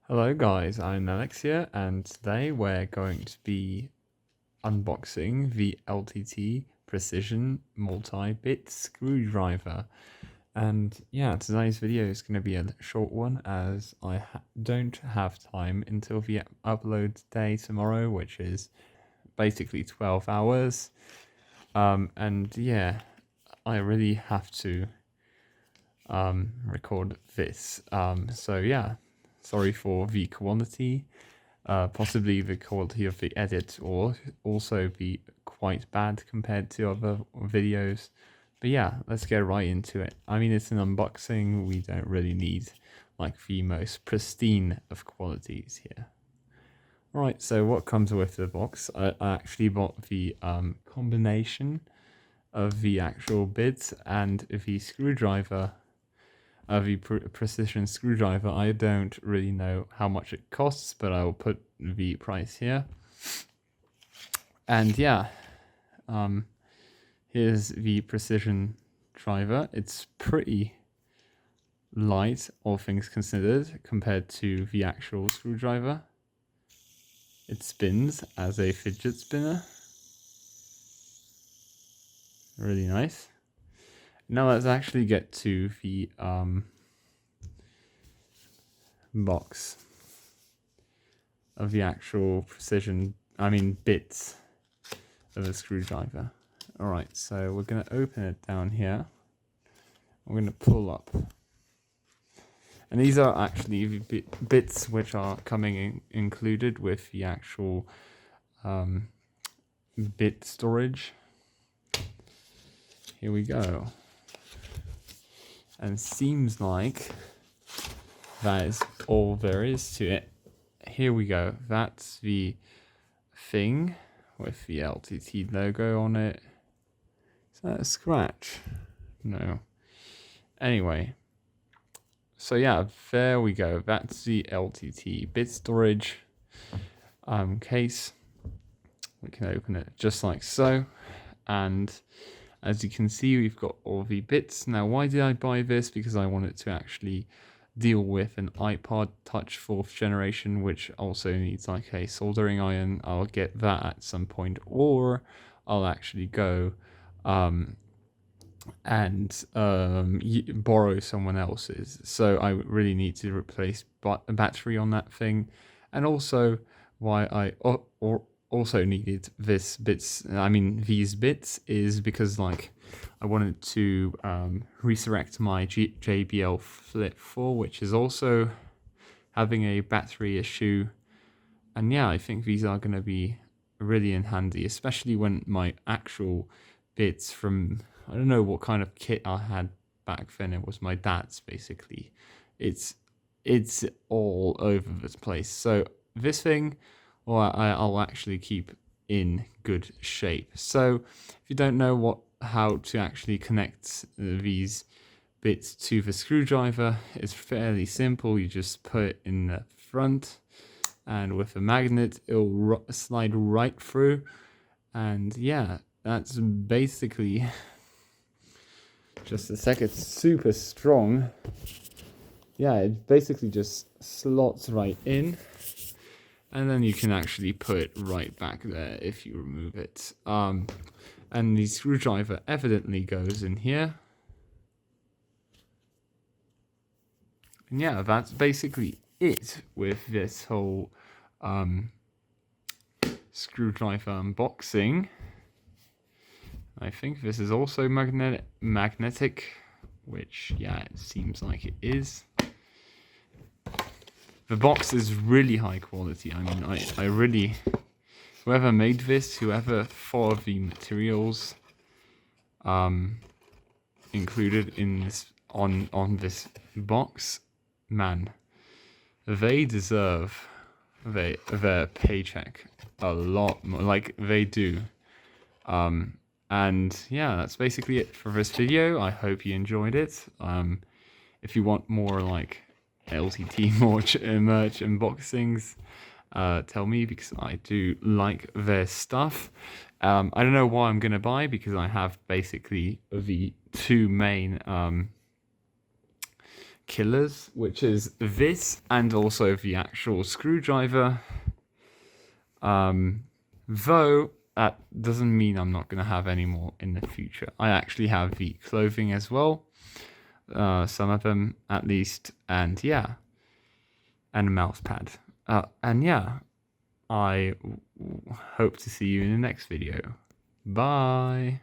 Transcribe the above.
Hello guys, I'm Alex here, and today we're going to be unboxing the LTT Precision multi-bit screwdriver. And yeah, today's video is going to be a short one as I don't have time until the upload day tomorrow, which is basically 12 hours. And yeah, I really have to record this. So yeah, sorry for the quality. Possibly the quality of the edit or also be quite bad compared to other videos. But yeah, let's get right into it. I mean, it's an unboxing. We don't really need like the most pristine of qualities here. Alright, so what comes with the box? I actually bought the combination of the actual bits and the screwdriver. The precision screwdriver. I don't really know how much it costs, but I will put the price here. And yeah, here's the precision driver. It's pretty light, all things considered, compared to the actual screwdriver. It spins as a fidget spinner. Really nice. Now let's actually get to the box of the actual bits of a screwdriver. Alright, so we're going to open it down here. We're going to pull up. And these are actually the bits which are coming included with the actual bit storage. Here we go. And seems like that is all there is to it. Here we go. That's the thing with the LTT logo on it. Is that a scratch? No. Anyway. So yeah, there we go. That's the LTT bit storage case. We can open it just like so. And as you can see, we've got all the bits. Now, why did I buy this? Because I wanted to actually deal with an iPod Touch 4th generation, which also needs like a soldering iron. I'll get that at some point, or I'll actually go and borrow someone else's. So I really need to replace a battery on that thing. And also why I also needed these bits is because like I wanted to resurrect my JBL Flip 4, which is also having a battery issue. And yeah, I think these are going to be really handy, especially when my actual bits from, I don't know what kind of kit I had back then. It was my dad's basically. It's all over the place. So this thing, well, I'll actually keep in good shape. So if you don't know how to actually connect these bits to the screwdriver, it's fairly simple. You just put it in the front, and with a magnet, it'll slide right through. And yeah, that's basically just a sec. It's super strong. Yeah, it basically just slots right in. And then you can actually put it right back there if you remove it. And the screwdriver evidently goes in here. And yeah, that's basically it with this whole screwdriver unboxing. I think this is also magnetic, which, yeah, it seems like it is. The box is really high quality. I mean, I really, whoever made this, whoever thought of the materials included in this on this box, man, they deserve their paycheck a lot more, like they do. And yeah, that's basically it for this video. I hope you enjoyed it. If you want more like LTT merch unboxings, tell me, because I do like their stuff. I don't know what I'm gonna buy, because I have basically the two main killers, which is this and also the actual screwdriver. Though that doesn't mean I'm not going to have any more in the future. I actually have the clothing as well, some of them at least, and yeah, and a mouse pad. And yeah, I hope to see you in the next video. Bye.